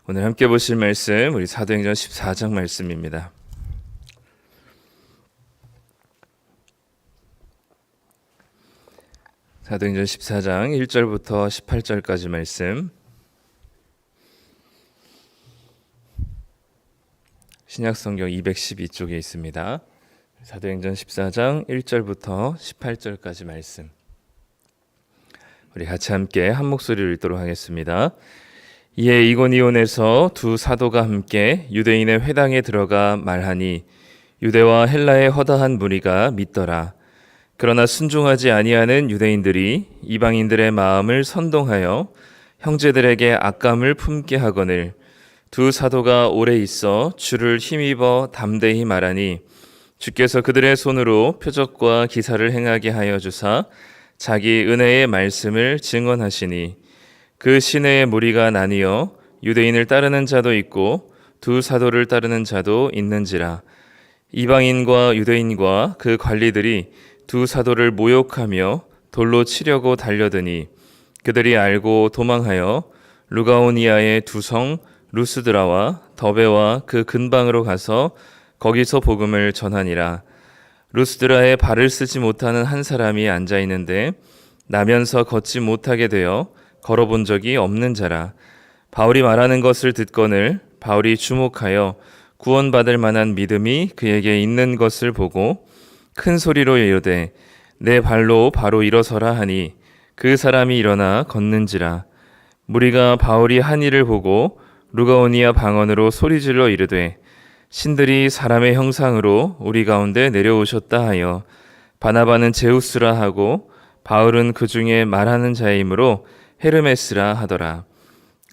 오늘 함께 보실 말씀 우리 사도행전 14장 말씀입니다. 사도행전 14장 1절부터 18절까지 말씀. 신약성경 212쪽에 있습니다. 사도행전 14장 1절부터 18절까지 말씀. 우리 같이 함께 한 목소리를 읽도록 하겠습니다. 이에 이고니온에서 두 사도가 함께 유대인의 회당에 들어가 말하니 유대와 헬라의 허다한 무리가 믿더라. 그러나 순종하지 아니하는 유대인들이 이방인들의 마음을 선동하여 형제들에게 악감을 품게 하거늘 두 사도가 오래 있어 주를 힘입어 담대히 말하니 주께서 그들의 손으로 표적과 기사를 행하게 하여 주사 자기 은혜의 말씀을 증언하시니 그 시내의 무리가 나뉘어 유대인을 따르는 자도 있고 두 사도를 따르는 자도 있는지라. 이방인과 유대인과 그 관리들이 두 사도를 모욕하며 돌로 치려고 달려드니 그들이 알고 도망하여 루가오니아의 두 성 루스드라와 더베와 그 근방으로 가서 거기서 복음을 전하니라. 루스드라에 발을 쓰지 못하는 한 사람이 앉아 있는데 나면서 걷지 못하게 되어 걸어본 적이 없는 자라. 바울이 말하는 것을 듣거늘 바울이 주목하여 구원받을 만한 믿음이 그에게 있는 것을 보고 큰 소리로 이르되 내 발로 바로 일어서라 하니 그 사람이 일어나 걷는지라. 무리가 바울이 한 일을 보고 루가오니아 방언으로 소리질러 이르되 신들이 사람의 형상으로 우리 가운데 내려오셨다 하여 바나바는 제우스라 하고 바울은 그 중에 말하는 자이므로 헤르메스라 하더라.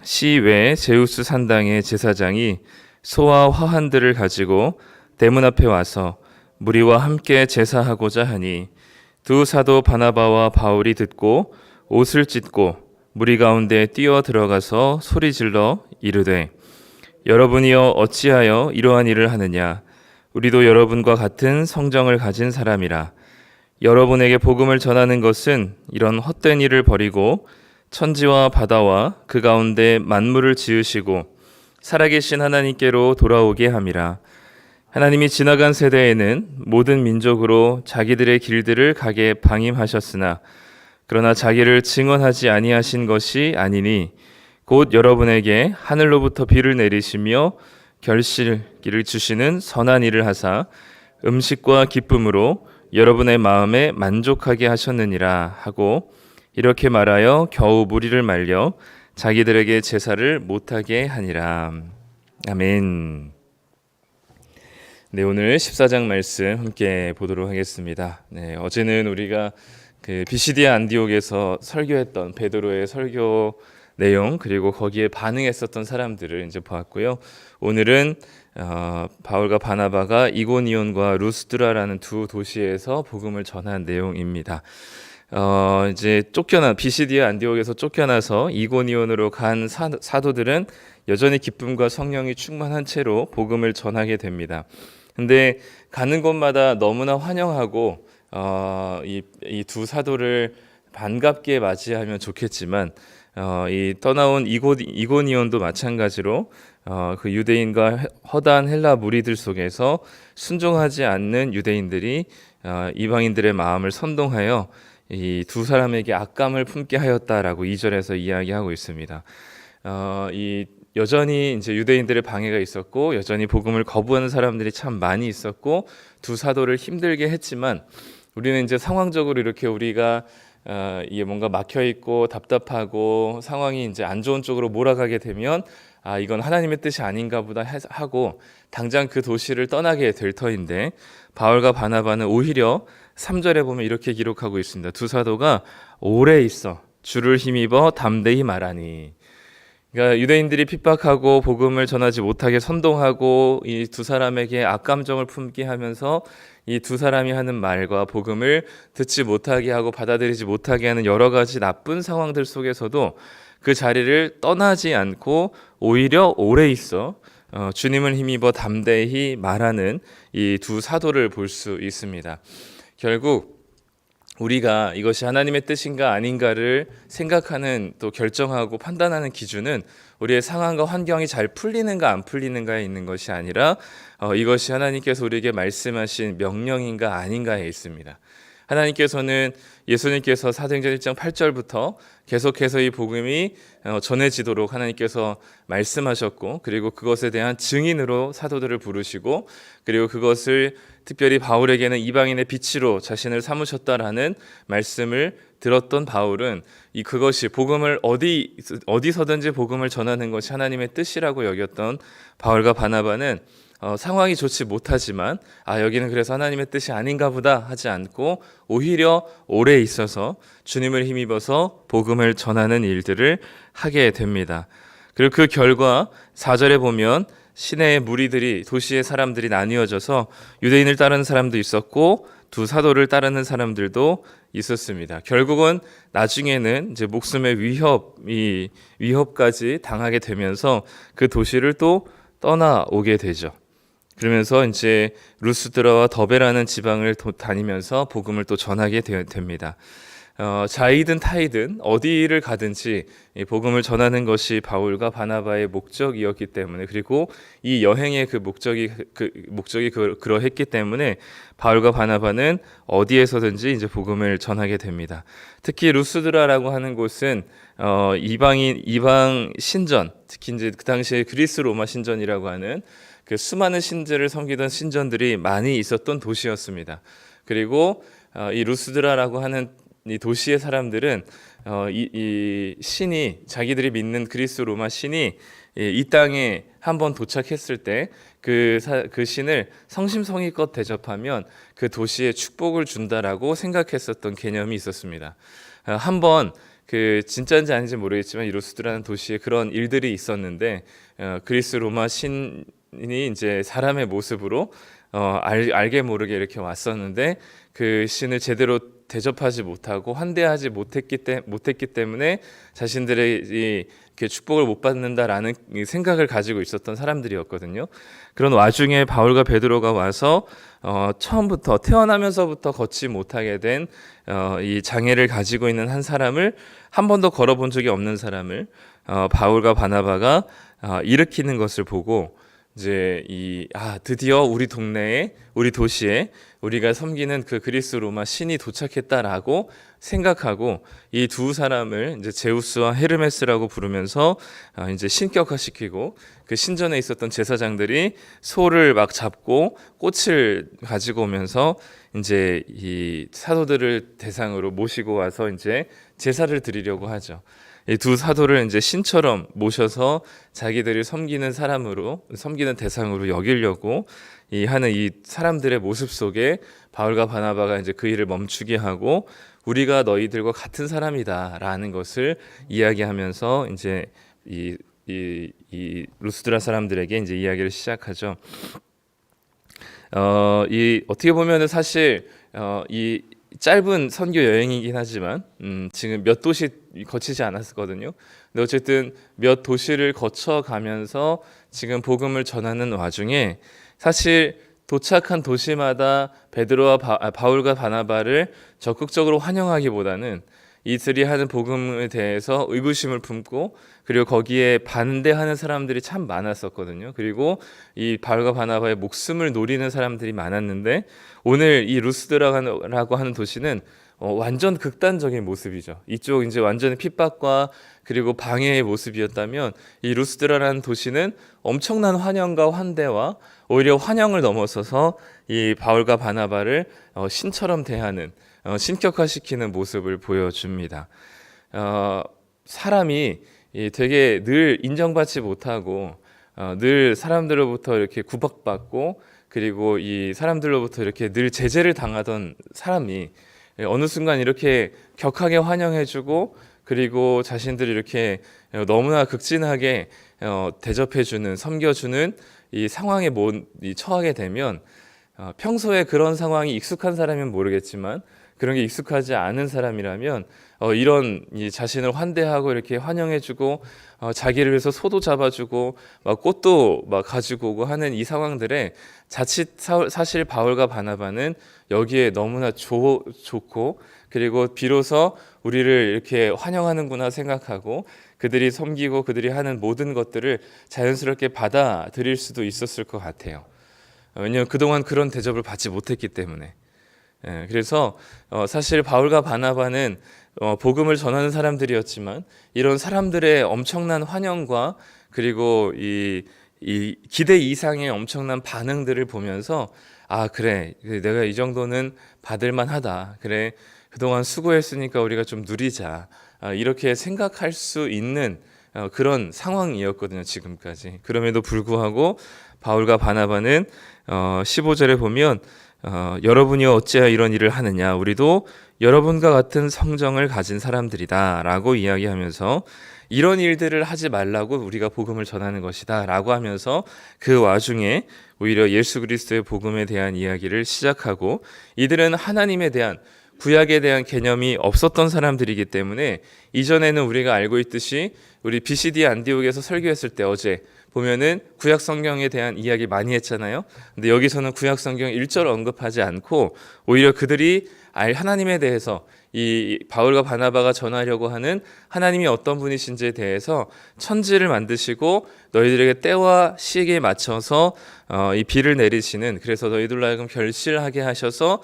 시 외 제우스 산당의 제사장이 소와 화환들을 가지고 대문 앞에 와서 무리와 함께 제사하고자 하니 두 사도 바나바와 바울이 듣고 옷을 찢고 무리 가운데 뛰어 들어가서 소리질러 이르되 여러분이여 어찌하여 이러한 일을 하느냐. 우리도 여러분과 같은 성정을 가진 사람이라. 여러분에게 복음을 전하는 것은 이런 헛된 일을 버리고 천지와 바다와 그 가운데 만물을 지으시고 살아계신 하나님께로 돌아오게 함이라. 하나님이 지나간 세대에는 모든 민족으로 자기들의 길들을 가게 방임하셨으나 그러나 자기를 증언하지 아니하신 것이 아니니 곧 여러분에게 하늘로부터 비를 내리시며 결실기를 주시는 선한 일을 하사 음식과 기쁨으로 여러분의 마음에 만족하게 하셨느니라 하고 이렇게 말하여 겨우 무리를 말려 자기들에게 제사를 못하게 하니라. 아멘. 네, 오늘 14장 말씀 함께 보도록 하겠습니다. 네, 어제는 우리가 그 비시디아 안디옥에서 설교했던 베드로의 설교 내용 그리고 거기에 반응했었던 사람들을 이제 보았고요. 오늘은 바울과 바나바가 이고니온과 루스드라라는 두 도시에서 복음을 전한 내용입니다. 이제 비시디아 안디옥에서 쫓겨나서 이고니온으로 간 사도들은 여전히 기쁨과 성령이 충만한 채로 복음을 전하게 됩니다. 근데 가는 곳마다 너무나 환영하고 이 두 사도를 반갑게 맞이하면 좋겠지만 이 떠나온 이고니온도 마찬가지로 그 유대인과 허다한 헬라 무리들 속에서 순종하지 않는 유대인들이 이방인들의 마음을 선동하여 이 두 사람에게 악감을 품게 하였다라고 2절에서 이야기하고 있습니다. 여전히 이제 유대인들의 방해가 있었고 여전히 복음을 거부하는 사람들이 참 많이 있었고 두 사도를 힘들게 했지만 우리는 이제 상황적으로 이렇게 우리가 이게 뭔가 막혀 있고 답답하고 상황이 이제 안 좋은 쪽으로 몰아가게 되면 이건 하나님의 뜻이 아닌가 보다 하고 당장 그 도시를 떠나게 될 터인데 바울과 바나바는 오히려 3절에 보면 이렇게 기록하고 있습니다. 두 사도가 오래 있어 주를 힘입어 담대히 말하니. 그러니까 유대인들이 핍박하고 복음을 전하지 못하게 선동하고 이 두 사람에게 악감정을 품게 하면서 이 두 사람이 하는 말과 복음을 듣지 못하게 하고 받아들이지 못하게 하는 여러 가지 나쁜 상황들 속에서도 그 자리를 떠나지 않고 오히려 오래 있어 주님을 힘입어 담대히 말하는 이 두 사도를 볼 수 있습니다. 결국 우리가 이것이 하나님의 뜻인가 아닌가를 생각하는 또 결정하고 판단하는 기준은 우리의 상황과 환경이 잘 풀리는가 안 풀리는가에 있는 것이 아니라 이것이 하나님께서 우리에게 말씀하신 명령인가 아닌가에 있습니다. 하나님께서는 예수님께서 사도행전 1장 8절부터 계속해서 이 복음이 전해지도록 하나님께서 말씀하셨고, 그리고 그것에 대한 증인으로 사도들을 부르시고, 그리고 그것을 특별히 바울에게는 이방인의 빛으로 자신을 삼으셨다라는 말씀을 들었던 바울은 그것이 복음을 어디서든지 복음을 전하는 것이 하나님의 뜻이라고 여겼던 바울과 바나바는 상황이 좋지 못하지만 여기는 그래서 하나님의 뜻이 아닌가 보다 하지 않고 오히려 오래 있어서 주님을 힘입어서 복음을 전하는 일들을 하게 됩니다. 그리고 그 결과 4절에 보면 시내의 무리들이, 도시의 사람들이 나뉘어져서 유대인을 따르는 사람도 있었고 두 사도를 따르는 사람들도 있었습니다. 결국은 나중에는 이제 목숨의 위협까지 당하게 되면서 그 도시를 또 떠나오게 되죠. 그러면서 이제 루스드라와 더베라는 지방을 다니면서 복음을 또 전하게 됩니다. 자이든 타이든 어디를 가든지 복음을 전하는 것이 바울과 바나바의 목적이었기 때문에, 그리고 이 여행의 그 목적이 그러했기 때문에 바울과 바나바는 어디에서든지 이제 복음을 전하게 됩니다. 특히 루스드라라고 하는 곳은 이방 신전, 특히 이제 그 당시에 그리스 로마 신전이라고 하는 그 수많은 신들을 섬기던 신전들이 많이 있었던 도시였습니다. 그리고 이 루스드라라고 하는 이 도시의 사람들은 이 신이, 자기들이 믿는 그리스 로마 신이 이 땅에 한번 도착했을 때 그 신을 성심성의껏 대접하면 그 도시에 축복을 준다라고 생각했었던 개념이 있었습니다. 한번 진짜인지 아닌지 모르겠지만 이 루스드라는 도시에 그런 일들이 있었는데 그리스 로마 신이 이제 사람의 모습으로 알게 모르게 이렇게 왔었는데 그 신을 제대로 대접하지 못하고 환대하지 못했기 때문에 자신들의 이렇게 축복을 못 받는다라는 생각을 가지고 있었던 사람들이었거든요. 그런 와중에 바울과 베드로가 와서 처음부터 태어나면서부터 걷지 못하게 된 이 장애를 가지고 있는 한 사람을, 한 번도 걸어본 적이 없는 사람을 바울과 바나바가 일으키는 것을 보고 이제 드디어 우리 동네에, 우리 도시에 우리가 섬기는 그 그리스 로마 신이 도착했다라고 생각하고 이 두 사람을 이제 제우스와 헤르메스라고 부르면서 이제 신격화시키고, 그 신전에 있었던 제사장들이 소를 막 잡고 꽃을 가지고 오면서 이제 이 사도들을 대상으로 모시고 와서 이제 제사를 드리려고 하죠. 이 두 사도를 이제 신처럼 모셔서 자기들이 섬기는 대상으로 여기려고 하는 이 사람들의 모습 속에 바울과 바나바가 이제 그 일을 멈추게 하고 우리가 너희들과 같은 사람이다라는 것을 이야기하면서 이제 이 루스드라 사람들에게 이제 이야기를 시작하죠. 어떻게 보면은 사실 이 짧은 선교 여행이긴 하지만 지금 몇 도시 거치지 않았거든요. 근데 어쨌든 몇 도시를 거쳐가면서 지금 복음을 전하는 와중에 사실 도착한 도시마다 베드로와 바울과 바나바를 적극적으로 환영하기보다는 이들이 하는 복음에 대해서 의구심을 품고, 그리고 거기에 반대하는 사람들이 참 많았었거든요. 그리고 이 바울과 바나바의 목숨을 노리는 사람들이 많았는데, 오늘 이 루스드라고 하는 도시는 완전 극단적인 모습이죠. 이쪽 이제 완전히 핍박과 그리고 방해의 모습이었다면, 이 루스드라라는 도시는 엄청난 환영과 환대와 오히려 환영을 넘어서서 이 바울과 바나바를 신처럼 대하는, 신격화시키는 모습을 보여줍니다. 사람이 되게 늘 인정받지 못하고 늘 사람들로부터 이렇게 구박받고, 그리고 이 사람들로부터 이렇게 늘 제재를 당하던 사람이 어느 순간 이렇게 격하게 환영해주고, 그리고 자신들이 이렇게 너무나 극진하게 대접해주는, 섬겨주는 이 상황에 처하게 되면, 평소에 그런 상황이 익숙한 사람이면 모르겠지만 그런 게 익숙하지 않은 사람이라면 이런 이 자신을 환대하고 이렇게 환영해주고 자기를 위해서 소도 잡아주고 막 꽃도 막 가지고 오고 하는 이 상황들에 자칫 사실 바울과 바나바는 여기에 너무나 좋고 그리고 비로소 우리를 이렇게 환영하는구나 생각하고 그들이 섬기고 그들이 하는 모든 것들을 자연스럽게 받아들일 수도 있었을 것 같아요. 왜냐하면 그동안 그런 대접을 받지 못했기 때문에. 그래서 사실 바울과 바나바는 복음을 전하는 사람들이었지만 이런 사람들의 엄청난 환영과 그리고 이 기대 이상의 엄청난 반응들을 보면서 아 그래 내가 이 정도는 받을만 하다 그래 그동안 수고했으니까 우리가 좀 누리자 이렇게 생각할 수 있는 그런 상황이었거든요 지금까지. 그럼에도 불구하고 바울과 바나바는 15절에 보면 여러분이 어찌하여 이런 일을 하느냐 우리도 여러분과 같은 성정을 가진 사람들이다 라고 이야기하면서 이런 일들을 하지 말라고 우리가 복음을 전하는 것이다 라고 하면서 그 와중에 오히려 예수 그리스도의 복음에 대한 이야기를 시작하고 이들은 하나님에 대한 구약에 대한 개념이 없었던 사람들이기 때문에 이전에는 우리가 알고 있듯이 우리 BCD 안디옥에서 설교했을 때 어제 보면은 구약 성경에 대한 이야기 많이 했잖아요. 근데 여기서는 구약 성경 1절 언급하지 않고 오히려 그들이 알 하나님에 대해서 이 바울과 바나바가 전하려고 하는 하나님이 어떤 분이신지에 대해서 천지를 만드시고 너희들에게 때와 시기에 맞춰서 이 비를 내리시는 그래서 너희들로 하여금 결실하게 하셔서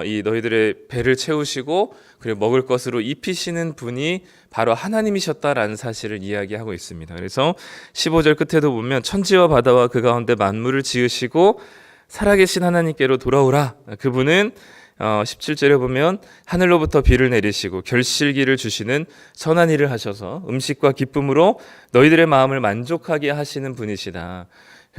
이 너희들의 배를 채우시고 그리고 먹을 것으로 입히시는 분이 바로 하나님이셨다라는 사실을 이야기하고 있습니다. 그래서 15절 끝에도 보면 천지와 바다와 그 가운데 만물을 지으시고 살아계신 하나님께로 돌아오라. 그분은 17절에 보면 하늘로부터 비를 내리시고 결실기를 주시는 선한 일을 하셔서 음식과 기쁨으로 너희들의 마음을 만족하게 하시는 분이시다.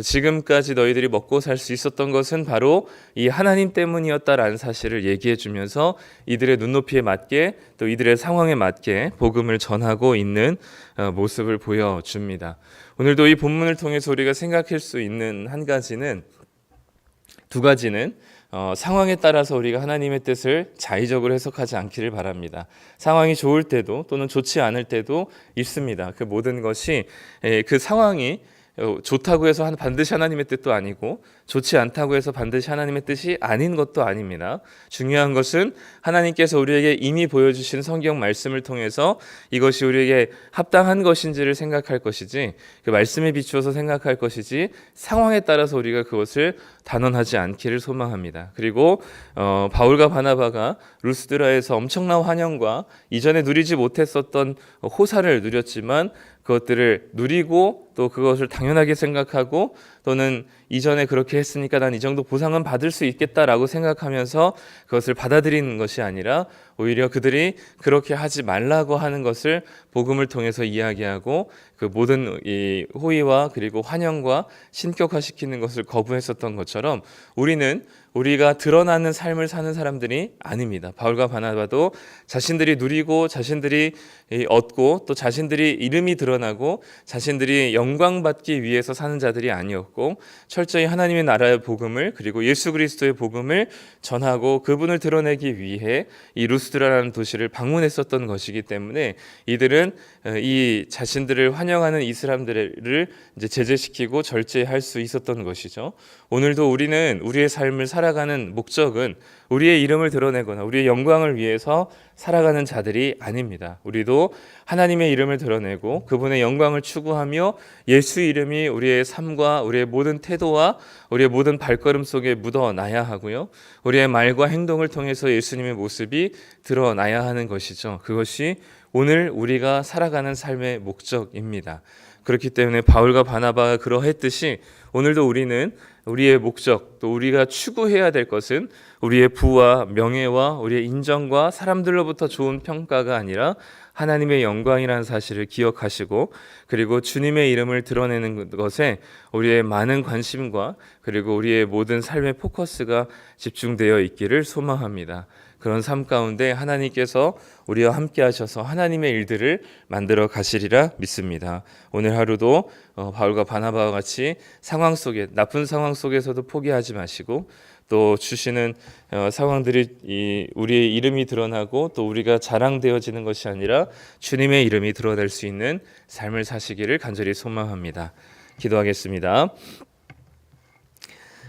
지금까지 너희들이 먹고 살 수 있었던 것은 바로 이 하나님 때문이었다라는 사실을 얘기해 주면서 이들의 눈높이에 맞게 또 이들의 상황에 맞게 복음을 전하고 있는 모습을 보여줍니다. 오늘도 이 본문을 통해서 우리가 생각할 수 있는 두 가지는 상황에 따라서 우리가 하나님의 뜻을 자의적으로 해석하지 않기를 바랍니다. 상황이 좋을 때도 또는 좋지 않을 때도 있습니다. 그 모든 것이 그 상황이 좋다고 해서 반드시 하나님의 뜻도 아니고 좋지 않다고 해서 반드시 하나님의 뜻이 아닌 것도 아닙니다. 중요한 것은 하나님께서 우리에게 이미 보여주신 성경 말씀을 통해서 이것이 우리에게 합당한 것인지를 생각할 것이지 그 말씀에 비추어서 생각할 것이지 상황에 따라서 우리가 그것을 단언하지 않기를 소망합니다. 그리고 바울과 바나바가 루스드라에서 엄청난 환영과 이전에 누리지 못했었던 호사를 누렸지만 그것들을 누리고 또 그것을 당연하게 생각하고 또는 이전에 그렇게 했으니까 난 이 정도 보상은 받을 수 있겠다라고 생각하면서 그것을 받아들이는 것이 아니라 오히려 그들이 그렇게 하지 말라고 하는 것을 복음을 통해서 이야기하고 그 모든 이 호의와 그리고 환영과 신격화시키는 것을 거부했었던 것처럼 우리는 우리가 드러나는 삶을 사는 사람들이 아닙니다. 바울과 바나바도 자신들이 누리고 자신들이 얻고 또 자신들이 이름이 드러나고 자신들이 영광받기 위해서 사는 자들이 아니었고 철저히 하나님의 나라의 복음을 그리고 예수 그리스도의 복음을 전하고 그분을 드러내기 위해 이 루스드라라는 도시를 방문했었던 것이기 때문에 이들은 이 자신들을 환영하는 이 사람들을 이제 제재시키고 절제할 수 있었던 것이죠. 오늘도 우리는 우리의 삶을 살아가는 목적은 우리의 이름을 드러내거나 우리의 영광을 위해서 살아가는 자들이 아닙니다. 우리도 하나님의 이름을 드러내고 그분의 영광을 추구하며 예수 이름이 우리의 삶과 우리의 모든 태도와 우리의 모든 발걸음 속에 묻어나야 하고요. 우리의 말과 행동을 통해서 예수님의 모습이 드러나야 하는 것이죠. 그것이 오늘 우리가 살아가는 삶의 목적입니다. 그렇기 때문에 바울과 바나바가 그러했듯이 오늘도 우리는 우리의 목적 또 우리가 추구해야 될 것은 우리의 부와 명예와 우리의 인정과 사람들로부터 좋은 평가가 아니라 하나님의 영광이라는 사실을 기억하시고 그리고 주님의 이름을 드러내는 것에 우리의 많은 관심과 그리고 우리의 모든 삶의 포커스가 집중되어 있기를 소망합니다. 그런 삶 가운데 하나님께서 우리와 함께 하셔서 하나님의 일들을 만들어 가시리라 믿습니다. 오늘 하루도 바울과 바나바와 같이 상황 속에 나쁜 상황 속에서도 포기하지 마시고 또 주시는 상황들이 우리의 이름이 드러나고 또 우리가 자랑되어지는 것이 아니라 주님의 이름이 드러날 수 있는 삶을 사시기를 간절히 소망합니다. 기도하겠습니다.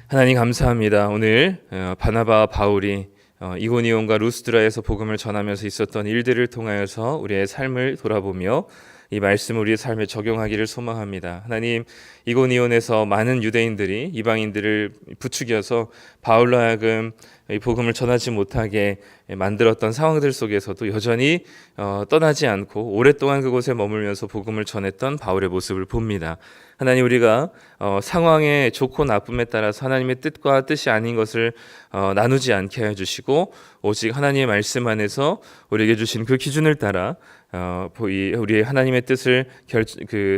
하나님 감사합니다. 오늘 바나바와 바울이 이고니온과 루스드라에서 복음을 전하면서 있었던 일들을 통하여서 우리의 삶을 돌아보며 이 말씀을 우리의 삶에 적용하기를 소망합니다. 하나님, 이고니온에서 많은 유대인들이 이방인들을 부추겨서 바울로 하여금 이 복음을 전하지 못하게 만들었던 상황들 속에서도 여전히 떠나지 않고 오랫동안 그곳에 머물면서 복음을 전했던 바울의 모습을 봅니다. 하나님, 우리가 상황의 좋고 나쁨에 따라서 하나님의 뜻과 뜻이 아닌 것을 나누지 않게 해주시고 오직 하나님의 말씀 안에서 우리에게 주신 그 기준을 따라 우리의 하나님의 뜻을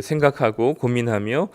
생각하고 고민하며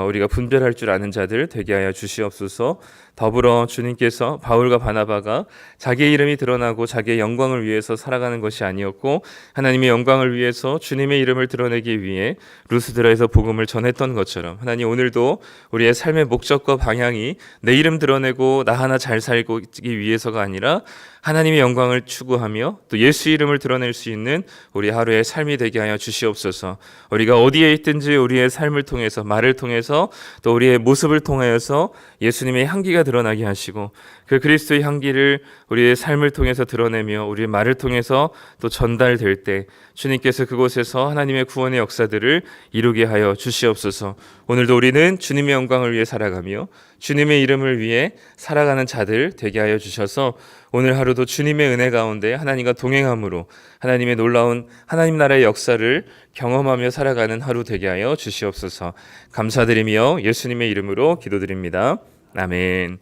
우리가 분별할 줄 아는 자들 되게 하여 주시옵소서. 더불어 주님께서 바울과 바나바가 자기의 이름이 드러나고 자기의 영광을 위해서 살아가는 것이 아니었고 하나님의 영광을 위해서 주님의 이름을 드러내기 위해 루스드라에서 복음을 전했던 것처럼 하나님, 오늘도 우리의 삶의 목적과 방향이 내 이름 드러내고 나 하나 잘 살기 위해서가 아니라 하나님의 영광을 추구하며 또 예수 이름을 드러낼 수 있는 우리 하루의 삶이 되게 하여 주시옵소서. 우리가 어디에 있든지 우리의 삶을 통해서, 말을 통해서, 또 우리의 모습을 통하여서 예수님의 향기가 드러나게 하시고 그 그리스도의 향기를 우리의 삶을 통해서 드러내며 우리의 말을 통해서 또 전달될 때 주님께서 그곳에서 하나님의 구원의 역사들을 이루게 하여 주시옵소서. 오늘도 우리는 주님의 영광을 위해 살아가며 주님의 이름을 위해 살아가는 자들 되게 하여 주셔서 오늘 하루도 주님의 은혜 가운데 하나님과 동행함으로 하나님의 놀라운 하나님 나라의 역사를 경험하며 살아가는 하루 되게 하여 주시옵소서. 감사드리며 예수님의 이름으로 기도드립니다. 아멘.